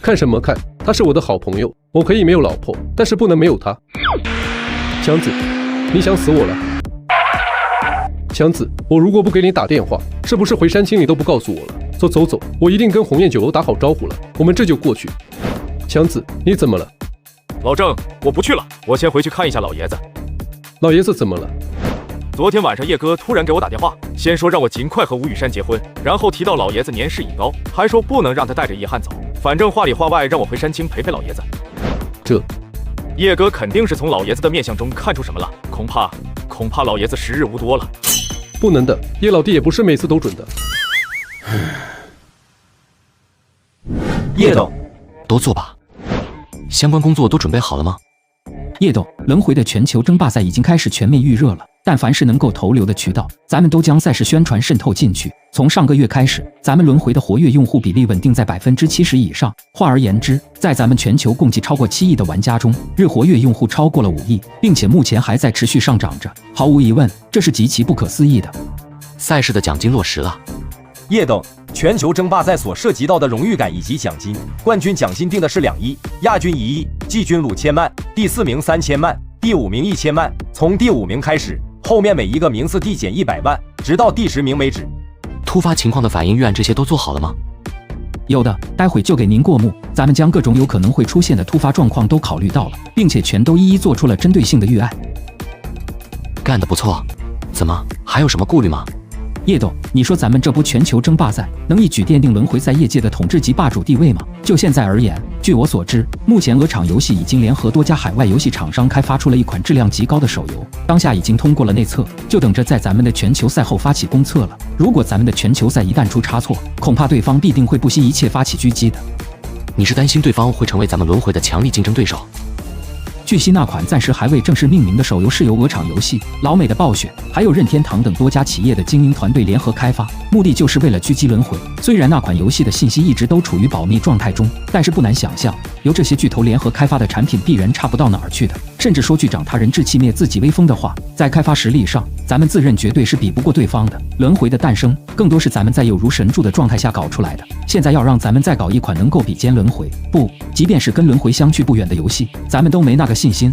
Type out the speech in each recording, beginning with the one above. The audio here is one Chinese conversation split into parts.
看什么看？他是我的好朋友，我可以没有老婆，但是不能没有他。强子，你想死我了？强子，我如果不给你打电话，是不是回山青你都不告诉我了？走，我一定跟鸿雁酒楼打好招呼了，我们这就过去。强子，你怎么了？老郑，我不去了，我先回去看一下老爷子。老爷子怎么了？昨天晚上叶哥突然给我打电话，先说让我尽快和吴雨珊结婚，然后提到老爷子年事已高，还说不能让他带着叶汉走，反正话里话外让我回山青陪陪老爷子。这叶哥肯定是从老爷子的面相中看出什么了，恐怕老爷子时日无多了。不能的，叶老弟也不是每次都准的。叶董，都坐吧。相关工作都准备好了吗？叶董，轮回的全球争霸赛已经开始全面预热了，但凡是能够投流的渠道，咱们都将赛事宣传渗透进去。从上个月开始，咱们轮回的活跃用户比例稳定在70%以上。换而言之，在咱们全球共计超过7亿的玩家中，日活跃用户超过了5亿，并且目前还在持续上涨着。毫无疑问，这是极其不可思议的。赛事的奖金落实了。叶董，全球争霸赛所涉及到的荣誉感以及奖金，冠军奖金定的是2亿，亚军1亿，季军5000万，第4名3000万，第5名1000万。从第5名开始，后面每一个名次递减100万，直到第10名为止。突发情况的反应预案这些都做好了吗？有的，待会就给您过目。咱们将各种有可能会出现的突发状况都考虑到了，并且全都一一做出了针对性的预案。干得不错，怎么还有什么顾虑吗？叶董，你说咱们这波全球争霸赛能一举奠定轮回在业界的统治级霸主地位吗？就现在而言，据我所知，目前鹅厂游戏已经联合多家海外游戏厂商开发出了一款质量极高的手游，当下已经通过了内测，就等着在咱们的全球赛后发起公测了。如果咱们的全球赛一旦出差错，恐怕对方必定会不惜一切发起狙击的。你是担心对方会成为咱们轮回的强力竞争对手？据悉，那款暂时还未正式命名的手游是由鹅厂游戏、老美的暴雪，还有任天堂等多家企业的精英团队联合开发，目的就是为了狙击轮回。虽然那款游戏的信息一直都处于保密状态中，但是不难想象，由这些巨头联合开发的产品必然差不到哪儿去的。甚至说句长他人志气灭自己威风的话，在开发实力上，咱们自认绝对是比不过对方的。轮回的诞生，更多是咱们在有如神助的状态下搞出来的。现在要让咱们再搞一款能够比肩轮回，不，即便是跟轮回相去不远的游戏，咱们都没那个信心。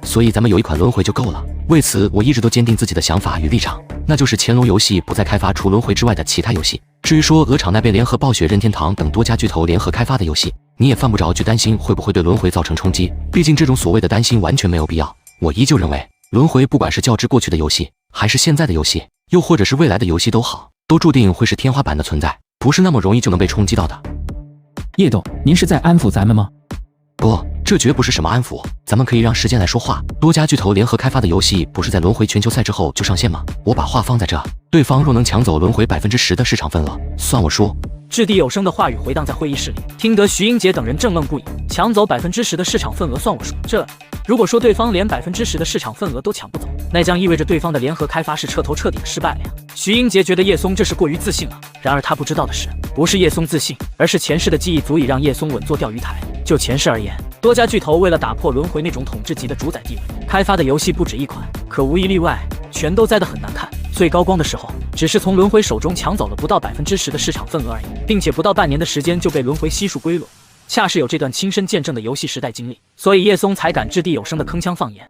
所以咱们有一款轮回就够了。为此，我一直都坚定自己的想法与立场，那就是乾隆游戏不再开发除轮回之外的其他游戏。至于说鹅厂那边联合暴雪、任天堂等多家巨头联合开发的游戏，你也犯不着去担心会不会对轮回造成冲击，毕竟这种所谓的担心完全没有必要。我依旧认为，轮回不管是较之过去的游戏，还是现在的游戏，又或者是未来的游戏都好，都注定会是天花板的存在，不是那么容易就能被冲击到的。叶董，您是在安抚咱们吗？不，这绝不是什么安抚，咱们可以让时间来说话。多家巨头联合开发的游戏，不是在轮回全球赛之后就上线吗？我把话放在这，对方若能抢走轮回10%的市场份额，算我输。掷地有声的话语回荡在会议室里，听得徐英杰等人正愣不已。抢走10%的市场份额算我输？如果说对方连10%的市场份额都抢不走，那将意味着对方的联合开发是彻底的失败了呀。徐英杰觉得叶松这是过于自信了，然而他不知道的是，不是叶松自信，而是前世的记忆足以让叶松稳坐钓鱼台。就前世而言，多家巨头为了打破轮回那种统治级的主宰地位，开发的游戏不止一款，可无一例外，全都栽得很难看。最高光的时候，只是从轮回手中抢走了不到10%的市场份额而已，并且不到半年的时间就被轮回悉数归拢。恰是有这段亲身见证的游戏时代经历，所以叶松才敢掷地有声的铿锵放言。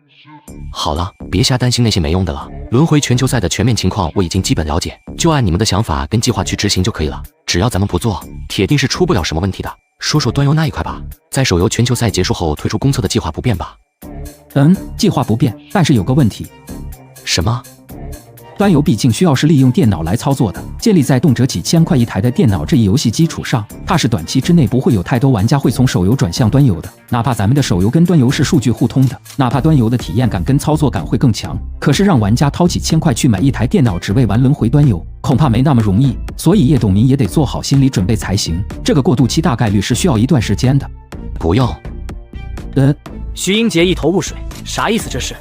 好了，别瞎担心那些没用的了。轮回全球赛的全面情况我已经基本了解，就按你们的想法跟计划去执行就可以了。只要咱们不做，铁定是出不了什么问题的。说说端游那一块吧，在手游全球赛结束后推出公测的计划不变吧？计划不变，但是有个问题。什么？端游毕竟需要是利用电脑来操作的，建立在动辄几千块一台的电脑这一游戏基础上，怕是短期之内不会有太多玩家会从手游转向端游的。哪怕咱们的手游跟端游是数据互通的，哪怕端游的体验感跟操作感会更强，可是让玩家掏几千块去买一台电脑只为玩轮回端游，恐怕没那么容易。所以叶董您也得做好心理准备才行，这个过渡期大概率是需要一段时间的。不用。徐英杰一头雾水，啥意思这是？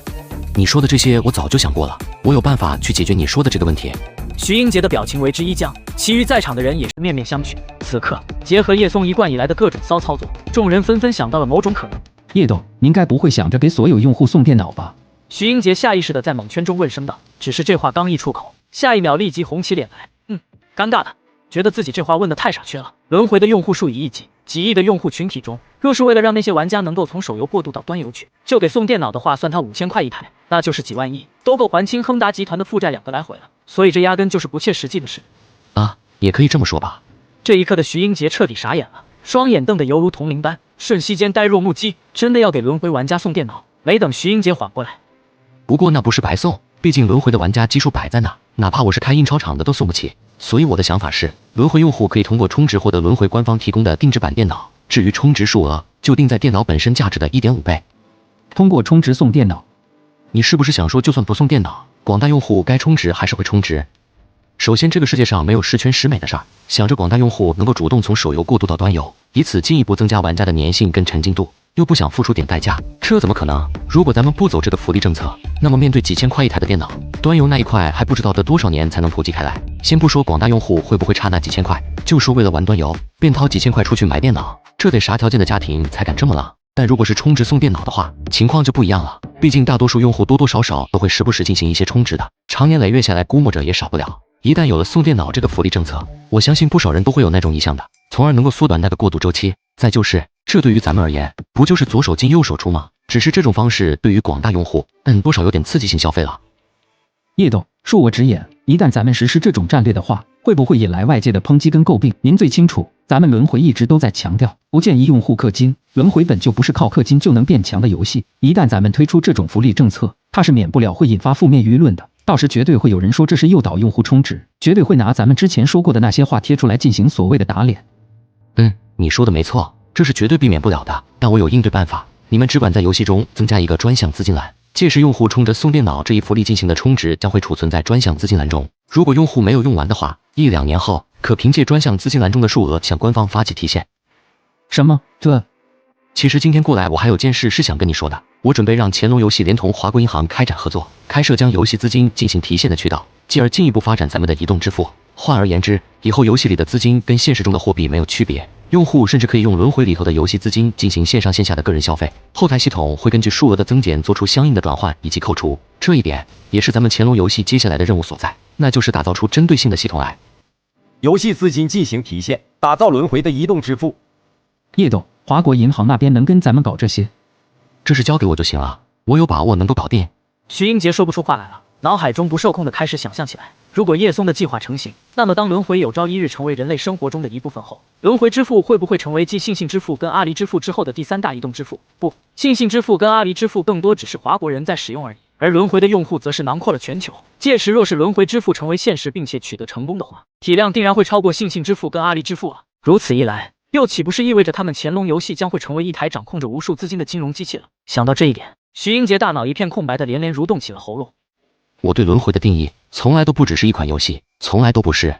你说的这些我早就想过了，我有办法去解决你说的这个问题。徐英杰的表情为之一僵，其余在场的人也是面面相觑。此刻结合叶松一贯以来的各种骚操作，众人纷纷想到了某种可能。叶董，您该不会想着给所有用户送电脑吧？徐英杰下意识地在蒙圈中问声道，只是这话刚一出口，下一秒立即红起脸来。尴尬的，觉得自己这话问得太傻缺了。轮回的用户数以亿计，几亿的用户群体中，若是为了让那些玩家能够从手游过渡到端游去，就给送电脑的话，算他5000块一台，那就是几万亿，都够还清亨达集团的负债2个来回了。所以这压根就是不切实际的事啊，也可以这么说吧。这一刻的徐英杰彻底傻眼了，双眼瞪得犹如铜铃般，瞬息间呆若木鸡。真的要给轮回玩家送电脑？没等徐英杰缓过来，不过那不是白送，毕竟轮回的玩家基数摆在那，哪怕我是开印钞厂的都送不起。所以我的想法是，轮回用户可以通过充值获得轮回官方提供的定制版电脑，至于充值数额，就定在电脑本身价值的1.5倍。通过充值送电脑？你是不是想说，就算不送电脑，广大用户该充值还是会充值？首先，这个世界上没有十全十美的事儿，想着广大用户能够主动从手游过渡到端游，以此进一步增加玩家的粘性跟沉浸度，又不想付出点代价，这怎么可能？如果咱们不走这个福利政策，那么面对几千块一台的电脑，端游那一块还不知道得多少年才能普及开来。先不说广大用户会不会差那几千块，就说为了玩端游，便掏几千块出去买电脑，这得啥条件的家庭才敢这么浪？但如果是充值送电脑的话，情况就不一样了。毕竟大多数用户多多少少都会时不时进行一些充值的，长年累月下来，估摸着也少不了。一旦有了送电脑这个福利政策，我相信不少人都会有那种意向的，从而能够缩短那个过渡周期。再就是，这对于咱们而言，不就是左手进右手出吗？只是这种方式对于广大用户，多少有点刺激性消费了。叶董，恕我直言，一旦咱们实施这种战略的话，会不会引来外界的抨击跟诟病？您最清楚，咱们轮回一直都在强调，不建议用户氪金，轮回本就不是靠氪金就能变强的游戏。一旦咱们推出这种福利政策，它是免不了会引发负面舆论的。到时绝对会有人说这是诱导用户充值，绝对会拿咱们之前说过的那些话贴出来进行所谓的打脸。你说的没错，这是绝对避免不了的，但我有应对办法。你们只管在游戏中增加一个专项资金栏，届时用户冲着送电脑这一福利进行的充值将会储存在专项资金栏中。如果用户没有用完的话，1-2年后可凭借专项资金栏中的数额向官方发起提现。什么？其实今天过来我还有件事是想跟你说的，我准备让乾隆游戏连同华国银行开展合作，开设将游戏资金进行提现的渠道，继而进一步发展咱们的移动支付。换而言之，以后游戏里的资金跟现实中的货币没有区别，用户甚至可以用轮回里头的游戏资金进行线上线下的个人消费，后台系统会根据数额的增减做出相应的转换以及扣除。这一点也是咱们乾隆游戏接下来的任务所在，那就是打造出针对性的系统来。游戏资金进行提现，打造轮回的移动支付。叶董，华国银行那边能跟咱们搞这些？这事交给我就行了，我有把握能够搞定。徐英杰说不出话来了，脑海中不受控的开始想象起来，如果叶松的计划成型，那么当轮回有朝一日成为人类生活中的一部分后，轮回支付会不会成为继信信支付跟阿里支付之后的第3大移动支付？不，信信支付跟阿里支付更多只是华国人在使用而已，而轮回的用户则是囊括了全球。届时若是轮回支付成为现实并且取得成功的话，体量定然会超过信信支付跟阿里支付啊！如此一来，又岂不是意味着他们乾隆游戏将会成为一台掌控着无数资金的金融机器了？想到这一点，徐英杰大脑一片空白的连连蠕动起了喉咙。我对轮回的定义从来都不只是一款游戏，从来都不是。